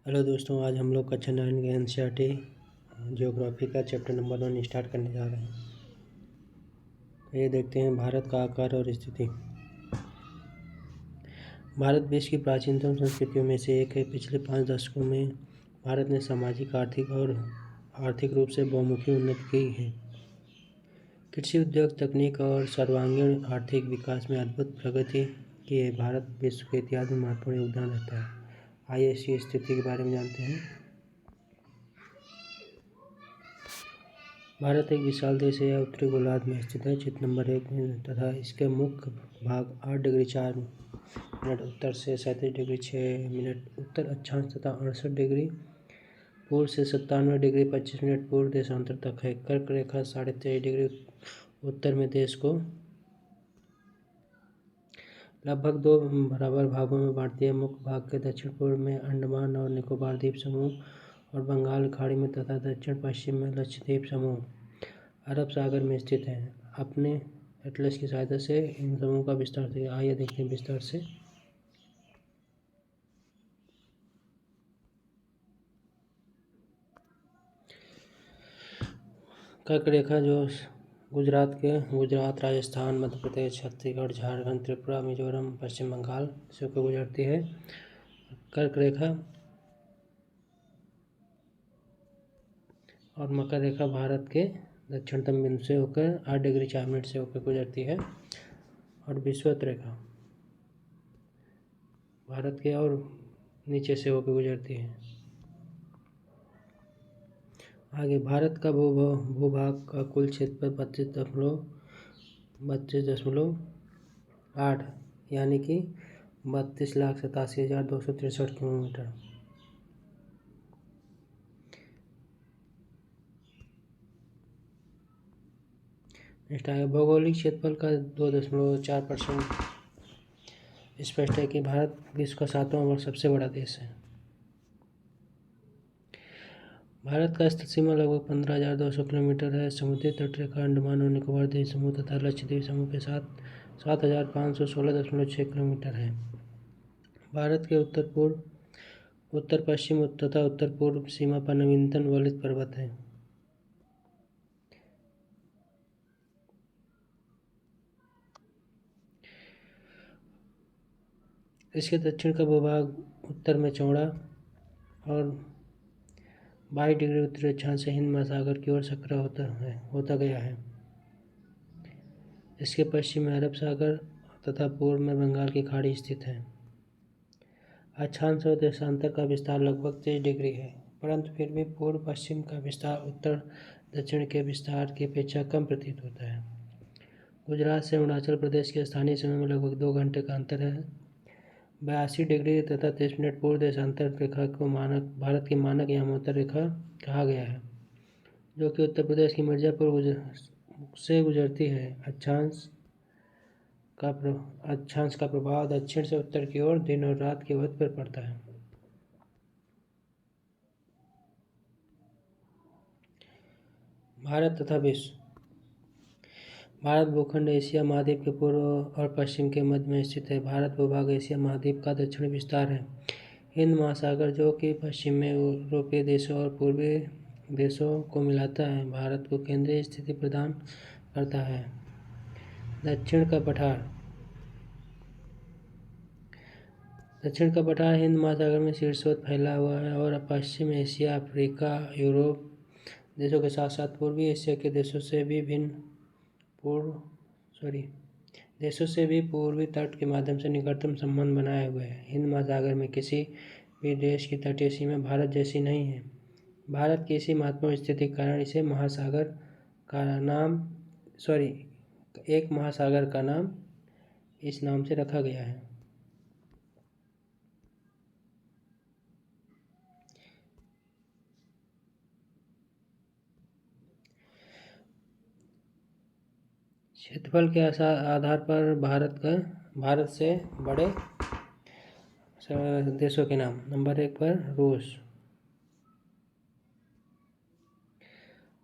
Hello दोस्तों, आज हम लोग कक्षा 9 के एनसीईआरटी ज्योग्राफी का चैप्टर नंबर 1 स्टार्ट करने जा रहे हैं। तो ये देखते हैं भारत का आकार और स्थिति। भारत विश्व की प्राचीनतम संस्कृतियों में से एक है। पिछले 5 दशकों में भारत ने सामाजिक, आर्थिक रूप से बहुमुखी उन्नति की है। कृषि, उद्योग, तकनीक और सर्वांगीण आर्थिक विकास में अद्भुत प्रगति की है। भारत विश्व के इतिहास में महत्वपूर्ण योगदान रखता है। आइए इसकी स्थिति के बारे में जानते हैं। भारत एक विशाल देश है। यह उत्तरी गोलार्ध में स्थित है, क्षेत्र नंबर 1 में, तथा इसके मुख्य भाग 8 डिग्री 4 मिनट उत्तर से 37 डिग्री 6 मिनट उत्तर अक्षांश तथा 68 डिग्री पूर्व से 97 डिग्री 25 मिनट पूर्व देशांतर तक है। कर्क रेखा 23.5 डिग्री उत्तर में देश को लगभग 2 बराबर भागों में बांटती है। मुख्य भाग के दक्षिण पूर्व में अंडमान और निकोबार द्वीप समूह और बंगाल खाड़ी में तथा दक्षिण पश्चिम में लक्षद्वीप समूह अरब सागर में स्थित है। अपने एटलस की सहायता से इन समूह का विस्तार से आइए देखते हैं विस्तार से। कर्क रेखा जो गुजरात, राजस्थान, मध्य प्रदेश, छत्तीसगढ़, झारखंड, त्रिपुरा, मिजोरम, पश्चिम बंगाल से होकर गुजरती है। कर्क रेखा और मकर रेखा भारत के दक्षिणतम बिंदु से होकर 8 डिग्री 4 मिनट से होकर गुजरती है। और विषुवत रेखा भारत के और नीचे से होकर गुजरती है। आगे भारत का भूभाग का कुल क्षेत्रफल 32.8 यानी कि 32,87,263 किलोमीटर। नेक्स्ट आगे भौगोलिक क्षेत्रफल का 2.4% स्पष्ट है कि भारत विश्व का 7वां और सबसे बड़ा देश है। भारत का स्थल सीमा लगभग 15,200 किलोमीटर है। समुद्री तटरेखा अंडमान और निकोबार द्वीप समूह तथा लक्षद्वीप समूह के साथ 7,516.6 किलोमीटर है। भारत के उत्तर पश्चिम तथा उत्तर पूर्व सीमा पर नवीनतम वलित पर्वत है। इसके दक्षिण का भूभाग उत्तर में चौड़ा और 22 डिग्री उत्तरी अक्षांश से हिंद महासागर की ओर सक्रिय होता गया है। इसके पश्चिम में अरब सागर तथा पूर्व में बंगाल की खाड़ी स्थित है। अक्षांश और देशांतर का विस्तार लगभग 30 डिग्री है, परंतु फिर भी पूर्व पश्चिम का विस्तार उत्तर दक्षिण के विस्तार की अपेक्षा कम प्रतीत होता है। गुजरात से अरुणाचल प्रदेश के स्थानीय समय में लगभग 2 घंटे का अंतर है। 82 डिग्री तथा 30 मिनट पूर्व देशांतर रेखा को भारत की मानक यामोत्तर रेखा कहा गया है, जो कि उत्तर प्रदेश की मिर्जापुर से गुजरती है। अक्षांश का प्रभाव दक्षिण से उत्तर की ओर दिन और रात के वक्त पर पड़ता है। भारत तथा विश्व। भारत भूखंड एशिया महाद्वीप के पूर्व और पश्चिम के मध्य में स्थित है। भारत भूभाग एशिया महाद्वीप का दक्षिणी विस्तार है। हिंद महासागर जो कि पश्चिम में यूरोपीय देशों और पूर्वी देशों को मिलाता है, भारत को केंद्रीय स्थिति प्रदान करता है। दक्षिण का पठार हिंद महासागर में शीर्षोक्त फैला हुआ है और पश्चिम एशिया, अफ्रीका, यूरोप देशों के साथ साथ पूर्वी एशिया के देशों से भी पूर्वी तट के माध्यम से निकटतम संबंध बनाए हुए है। हिंद महासागर में किसी भी देश की तटीय सीमा भारत जैसी नहीं है। भारत की इसी महत्वपूर्ण स्थिति के कारण इसे एक महासागर का नाम इस नाम से रखा गया है। क्षेत्रफल के आधार पर भारत से बड़े देशों के नाम। नंबर 1 पर रूस,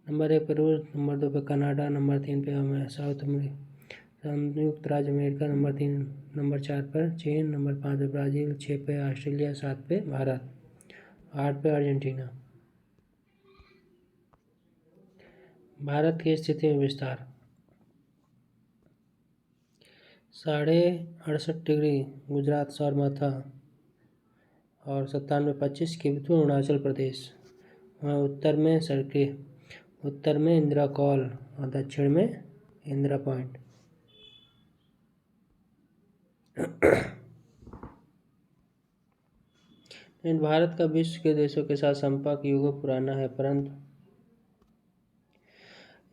नंबर 2 पे कनाडा, नंबर 3 पे संयुक्त राज्य अमेरिका, नंबर 4 पर चीन, नंबर 5 पे ब्राज़ील, 6 पे ऑस्ट्रेलिया, 7 पे भारत। 8 पे अर्जेंटीना। भारत की स्थिति में विस्तार 68.68 गुजरात साबरमती और 97.25 किबतू अरुणाचल प्रदेश। वहाँ उत्तर में इंदिरा कॉल और दक्षिण में इंदिरा पॉइंट। भारत का विश्व के देशों के साथ संपर्क युगों पुराना है, परंतु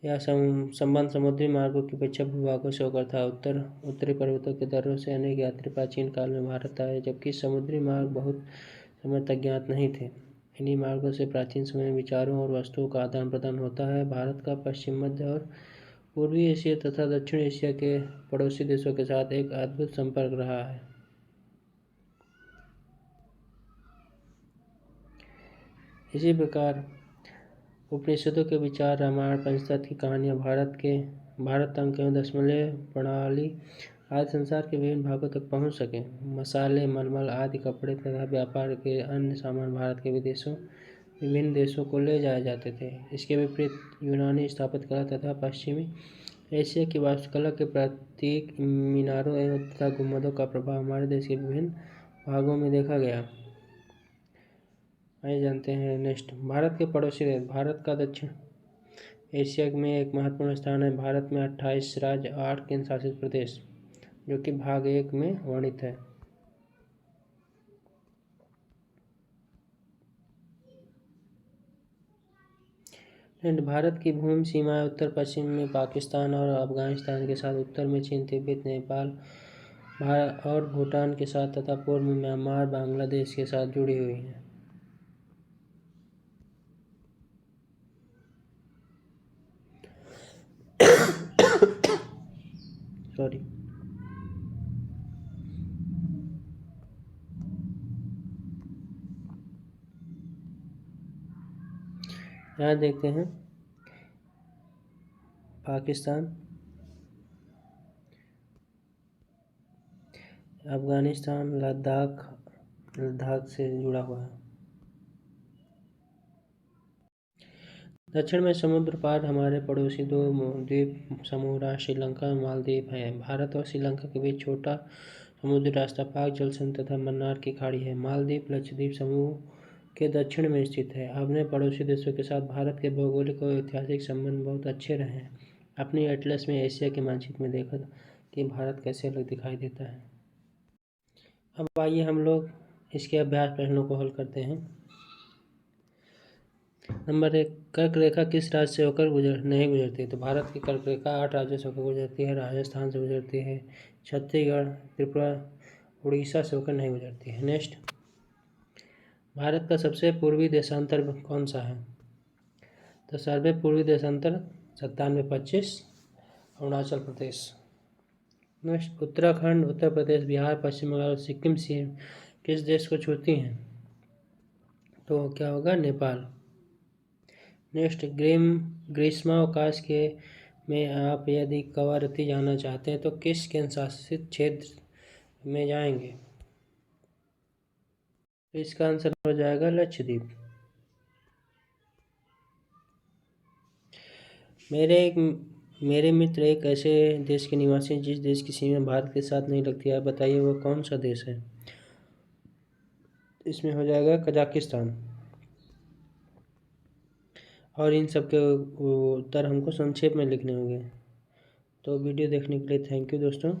यह संबंध समुद्री मार्गों की अपेक्षा भूभागों से होकर था। उत्तरी पर्वतों के दर्रों से अनेक यात्री प्राचीन काल में भारत आए, जबकि समुद्री मार्ग बहुत समय तक ज्ञात नहीं थे। इन्हीं मार्गों से प्राचीन समय में विचारों और वस्तुओं का आदान प्रदान होता है। भारत का पश्चिम, मध्य और पूर्वी एशिया तथा दक्षिण एशिया के पड़ोसी देशों के साथ एक अद्भुत संपर्क रहा है। इसी प्रकार उपनिषदों के विचार, रामायण, पंचतत्व की कहानियाँ, भारत अंक एवं दशमलव प्रणाली आदि संसार के विभिन्न भागों तक पहुँच सके। मसाले, मलमल आदि कपड़े तथा व्यापार के अन्य सामान भारत के विभिन्न देशों को ले जाए जाते थे। इसके विपरीत यूनानी स्थापत्य कला तथा पश्चिमी एशिया की वास्तुकला के प्रतीक मीनारों एवं तथा गुंबदों का प्रभाव हमारे देश के विभिन्न भागों में देखा गया। आइए जानते हैं नेक्स्ट, भारत के पड़ोसी देश। भारत का दक्षिण एशिया में एक महत्वपूर्ण स्थान है। भारत में 28 राज्य, 8 केंद्र शासित प्रदेश, जो कि भाग 1 में वर्णित है। भारत की भूमि सीमाएं उत्तर पश्चिम में पाकिस्तान और अफगानिस्तान के साथ, उत्तर में चीन, तिब्बत, नेपाल और भूटान के साथ तथा पूर्व में म्यांमार, बांग्लादेश के साथ जुड़ी हुई हैं। सॉरी। यहाँ देखते हैं पाकिस्तान, अफगानिस्तान, लद्दाख से जुड़ा हुआ है। दक्षिण में समुद्र पार हमारे पड़ोसी 2 द्वीप समूह राष्ट्र श्रीलंका और मालदीव हैं। भारत और श्रीलंका के बीच छोटा समुद्री रास्ता पाक जलसंधि तथा मन्नार की खाड़ी है। मालदीव लक्षद्वीप समूह के दक्षिण में स्थित है। अपने पड़ोसी देशों के साथ भारत के भौगोलिक और ऐतिहासिक संबंध बहुत अच्छे रहे हैं। अपनी एटलस में एशिया के मानचित्र में देखा कि भारत कैसे अलग दिखाई देता है। अब आइए हम लोग इसके अभ्यास प्रश्नों को हल करते हैं। नंबर 1, कर्क रेखा किस राज्य से होकर नहीं गुजरती? तो भारत की कर्क रेखा 8 राज्यों से होकर गुजरती है। राजस्थान से गुजरती है, छत्तीसगढ़, त्रिपुरा, उड़ीसा से होकर नहीं गुजरती है। नेक्स्ट, भारत का सबसे पूर्वी देशांतर कौन सा है? तो सर्वे पूर्वी देशांतर 9725 अरुणाचल प्रदेश। नेक्स्ट, उत्तराखंड, उत्तर प्रदेश, बिहार, पश्चिम बंगाल और सिक्किम से किस देश को छूती हैं? तो क्या होगा? नेपाल। नेक्स्ट, ग्रीष्मावकाश में आप यदि कवारती जाना चाहते हैं तो किस केंद्र शासित क्षेत्र में जाएंगे? तो इसका आंसर हो जाएगा लक्षद्वीप। मेरे मित्र एक ऐसे देश के निवासी हैं जिस देश की सीमा भारत के साथ नहीं लगती है। बताइए वो कौन सा देश है? इसमें हो जाएगा कजाकिस्तान। और इन सब के उत्तर हमको संक्षेप में लिखने होंगे। तो वीडियो देखने के लिए थैंक यू दोस्तों।